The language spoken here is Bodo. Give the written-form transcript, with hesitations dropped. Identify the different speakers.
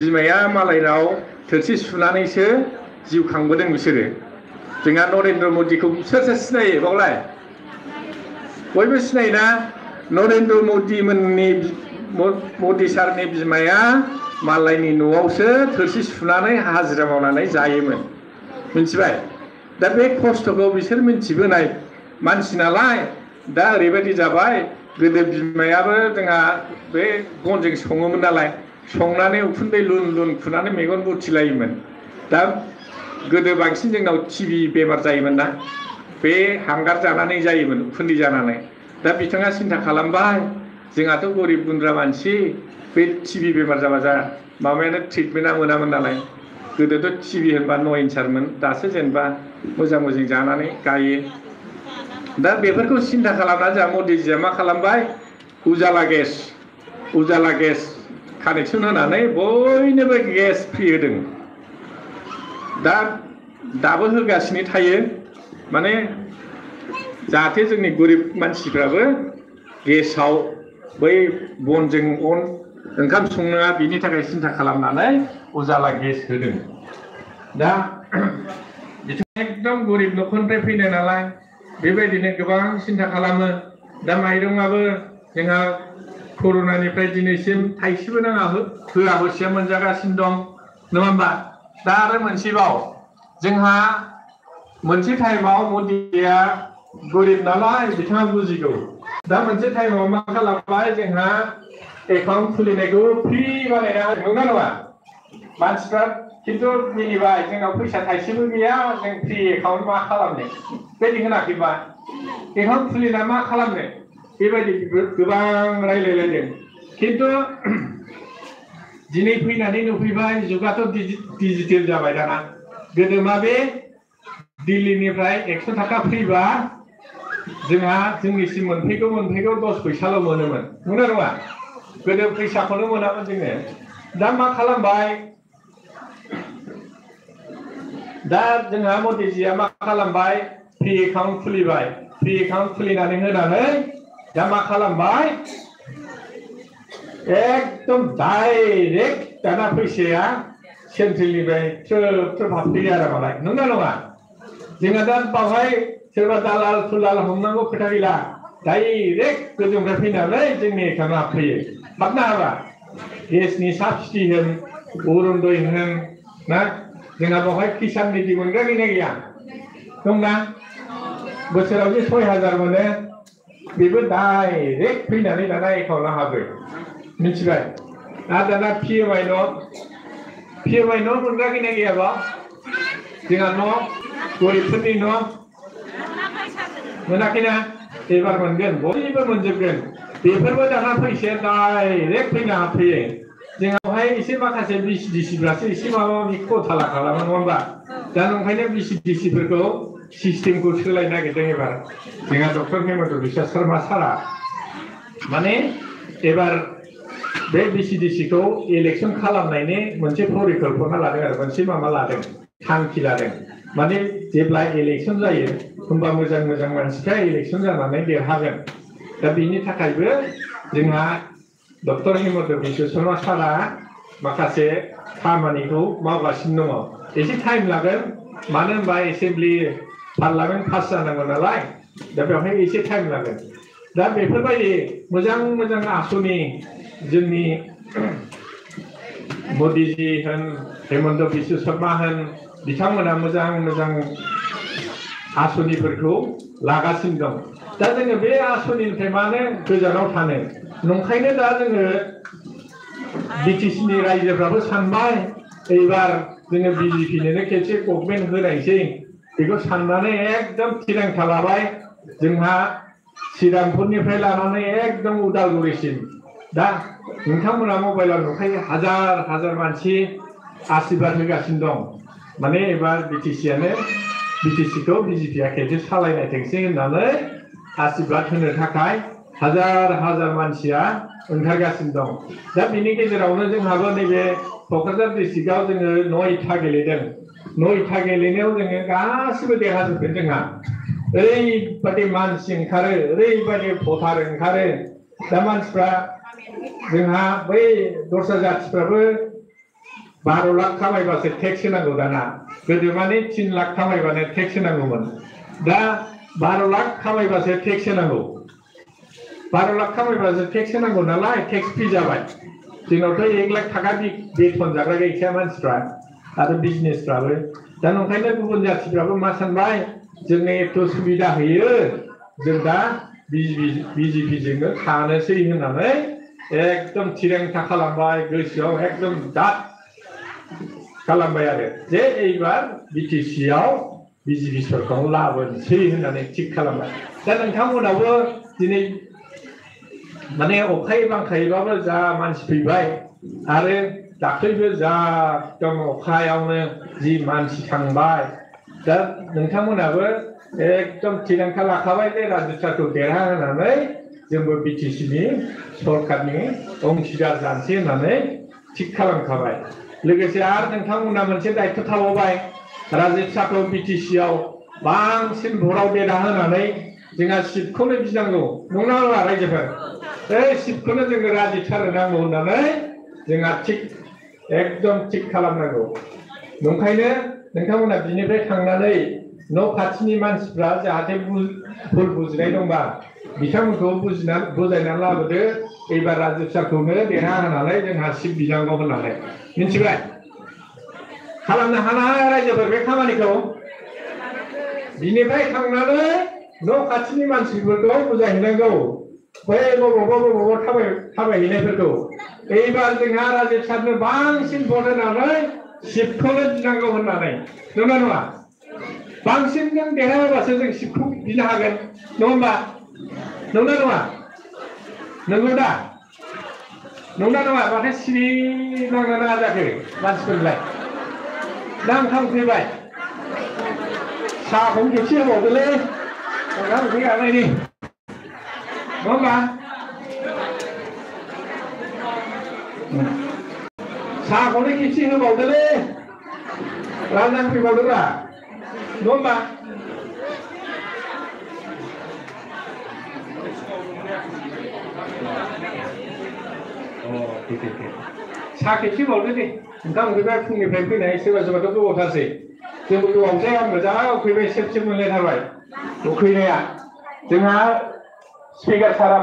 Speaker 1: बिमाया मालायनाव थोरसि सुनानैसो जिउ खांबोदों बिसोरो। जोंहा नरेन्द्र मदिखौ सोर सोर सिनायो बावलाय? बयबो सिनायोना? नरेन्द्र मदि सारनि बिमाया मालायनि न'आवसो थोरसि सुनानै हाजिरा मावनानै जायोमोन, मिथिबाय? दा बे खस्थ'खौ बिसोर मिथिबोनाय मानसि नालाय दा ओरैबायदि जाबाय, गोदो बिमायाबो जोंहा बे बनजों सङोमोन नालाय, संनानै उखुन्दै लुन लुन खुनानै मेगन बुथिलायोमोन। दा गोदो बांसिन जोंनाव टिबि बेमार जायोमोन ना, बे हांगार जानानै जायोमोन, उखुन्दै जानानै। दा बिथाङा सिन्था खालामबाय, जोंहाथ' गरिब गुन्द्रा मानसि, बे टिबि बेमार जाबा जा माबायानो ट्रिटमेन्टआ मोनामोन नालाय। गोदोथ' टिबि होनबा 9 इन्सारमोन, दासो जेनेबा मोजां मोजां जानानै गायो। दा बेफोरखौ सिन्था खालामना जोंहा मदिजिया मा खालामबाय, उजाला गेस कानेक्सन होनानै बयनोबो गेस फ्रि होदों। दाबो होगासिनो थायो, माने जाहाथे जोंनि गरिब मानसिफ्राबो गेसाव बै बनजों ओंखाम संनाङा, बिनि थाखाय सिन्था खालामनानै उजाला गेस होदों। दा बिथाङा एकदम गरिब न'खरनिफ्राय फैनाय नालाय बेबायदिनो गोबां सिन्था खालामो। दा माइरंआबो जोंहा कर'नानिफ्राय दिनैसिम थाइसेबो नाङा होआलासिनो मोनजागासिनो दं, नङा होमबा? दा आरो मोनसेबाव, जोंहा मोनसे टाइमाव मदिया गरिब नालाय बिथाङा बुजिगौ। दा मोनसे टाइमाव मा खालामबाय, जोंहा एकाउन्ट खुलिनायखौ फ्रि बानायना होदों, नंगौना नङा? मानसिफ्रा खिन्थु मिनिबाय, जोंनाव फैसा थाइसेबो गैया, जों फ्रि एकाउन्ट मा खालामनो, बेबायदि होनाखैबा? एकाउन्ट खुलिना मा खालामनो, बेबायदि गोबां रायलायलायदों। खिन्थु दिनै फैनानै नुफैबाय, जुगाथ' डिजिटेल जाबाय दाना। गोदो माबे दिल्लीनिफ्राय 100 थाखा फैबा जोंहा जोंनिसिम मोनफैगौ 10 फैसाल' मोनोमोन, नंगौना नङा? गोदो फैसाखौनो मोनामोन जोङो। दा मा खालामबाय, दा जोंहा मदिजिया मा खालामबाय, फ्रि एकाउन्ट खुलिबाय। फ्रि एकाउन्ट खुलिनानै होनानै दा मा खालामबाय, एकदम डाइरेक्ट दाना फैसाया सेन्ट्रेलनिफ्राय थ्रोब हाबफैयो आरो मालाय, नंगौना नङा? जोंहा दा बावहाय सोरबा दालाल थुलाल हमनांगौ खोथा गैला, डाइरेक्ट गोजौनिफ्राय फैनानै जोंनि एकाउन्टआव हाबफैयो। हाबना हाबा गेसनि साबसिडि होन, अरुनदय होन ना, जोंहा बावहाय किसान निधि मोनग्रा गैया? दंना? बोसोराव जे 6000 मोनो, बेबो डाइरेक्ट फैनानै दाना एकाउन्टआव हाबो, मिथिबाय? आरो दाना पिएमआइ न' मोनग्रा गैयाबा? जोंहा न' गरिबफोरनि न' मोनाखैना? एबार मोनगोन, बयबो मोनजोबगोन। बेफोरबो दाना फैसाया डाइरेक्ट फैना हाबफैयो। जोंहावहाय एसे माखासे बिसिडिसिफ्रासो एसे माबा माबि खथाला खालामो, नङा होमबा? दा ओंखायनो बिसिडिसिफोरखौ सिस्टेमखौ सोलायनो नागिरदों एबार जोंहा डक्टर हेमन्त बिश्व शर्मा सारा। माने एबार बे बिसिडिसिखौ इलेक्सन खालामनायनि मोनसे परिकल्पना लादों आरो मोनसे माबा लादों, थांखि लादों। माने जेब्ला इलेक्सन जायो होमबा मोजां मोजां मानसिफ्रा इलेक्सन जानानै देरहागोन। दा बिनि थाखायबो जोंहा डक्टर हेमन्त बिश्व शर्मा सारा माखासे खामानिखौ मावगासिनो दङ। एसे टाइम लागोन, मानो होनबा एसेम्बलि पार्लामेन्ट पास जानांगौ नालाय, दा बेवहाय एसे टाइम लागोन। दा बेफोरबायदि मोजां मोजां आसनि जोंनि मदिजी होन, हेमन्त बिश्व शर्मा होन, बिथांमोना मोजां मोजां आसनिफोरखौ लागासिनो दं। दा जोङो बे आसनिनिफ्राय मानो गोजानाव थानो? नंखायनो दा जोङो बिटिसिनि रायजोफ्राबो सानबाय, एबार जोङो बिजेपिनोनो खेबसे गभर्नमेन्ट होनायसै। बेखौ साननानै एकदम थिरांथा लाबाय। जोंहा श्रीरामपुरनिफ्राय लानानै एकदम उदालगुरिसिम दा नोंथांमोना मबाइलाव नुखायो, हाजार हाजार मानसि आशीर्बाद होगासिनो दं। माने एबार बिटिसिखौ बिजेपिया खेबसे सालायनायथोंसै होननानै आशीर्बाद होनो थाखाय हाजार हाजार मानसिया ओंखारगासिनो दं। दा बिनि गेजेरावनो जोंहाबो नैबे क'क्राझार डिस्ट्रिक्टआव जोङो 9था गेलेदों। 9था गेलेनायाव जोङो गासिबो देरहाजोबदों। जोंहा ओरैबादि मानसि ओंखारो, ओरैबादि भटार ओंखारो। दा मानसिफ्रा जोंहा बै दस्रा जाथिफ्राबो 12 लाख खामायबासो टेक्स होनांगौ दाना गोदो माने 3 लाख खामायबानो टेक्स होनांगौमोन दा 12 लाख खामायबासो टेक्स होनांगौ 12 लाख खामायबासो टेक्स होनांगौ नालाय टेक्स फ्रि जाबाय जोंनावथ' 1 लाख थाखा बेथन जाग्रा गैखाया मानसिफ्रा आरो बिजनेसफ्राबो दा नंखायनो गुबुन जाथिफ्राबो मा सानबाय जोंनो एथ' सुबिदा होयो जों दा बिजेपिजोंनो थानोसै होननानै एकदम थिरांथा खालामबाय गोसोआव एकदम दाद खालामबाय आरो जे एबार बिटिसिआव बिजेपि सरकारखौ लाबोनोसै होननानै थिग खालामबाय दा नोंथांमोनावबो दिनै माने अखायै बांखायैबाबो जा मानसि फैबाय आरो दाख्लैबो जा एकदम अखायावनो जि मानसि थांबाय दा नोंथांमोनाबो एकदम थिरांथा लाखाबाय जे राजु देरहा होनानै जोंबो बिटिसिनि सरकारनि अंशीदार जानोसै होननानै थिग खालामखाबाय लोगोसे आरो नोंथांमोना मोनसे दायित्व थाबावबाय राजु साखौ बिटिसिआव बांसिन भटआव देरहा होनानै जोंहा सिटखौनो गिनांगौ नंगौना नङा रायजोफोर सिटखौनो जोङो राजु सारनो नांगौ होननानै जोंहा थिग एकदम थिग खालामनांगौ नंखायनो नोंथांमोना बिनिफ्राय थांनानै न' खाथिनि मानसिफ्रा जाहाथे भुल बुजिनाय दंबा बिथांमोनखौ बुजायनानै लाबोदो एबार राजु सारखौनो देरहा होनानै जोंहा सिट बिनांगौ होननानै मिथिबाय खालामनो हानाय रायजोफोर बे खामानिखौ बिनिफ्राय थांनानै न' खाथिनि मानसिफोरखौ बुजायहैनांगौ बै बबावबा थाबायहैनायफोरखौ एबार जोंहा राजु सारनो बांसिन भट होनानै सिटखौनो बिनांगौ होननानै नंगौना नङा बांसिन जों देरहायोबासो जों सिटखौ बिनो हागोन नङा होमबा नंगौना नङा नंगौ दा नंगौना नङा माथो सिरि नांना नाङा जाखो मानसिफोरलाय दा ओंखाम उखैबाय साहाखौनो खेबसे होबावदोलै ओंखाम उखै गानायनि नङा होमबा साहाखौनो खेबसे होबावदोलै रानना फैबावदोब्रा नङा होमबा साहा खेबसे बावदो दे ओंखाम उखैबाय फुंनिफ्राय फैनाय सोरबा सोरबाथ' गोबावथारसै जोंबो गोबावसै आंबो जा उखैबाय सेब सेब मोनलायथारबाय उखैनाया जोंहा स्पिकार सारा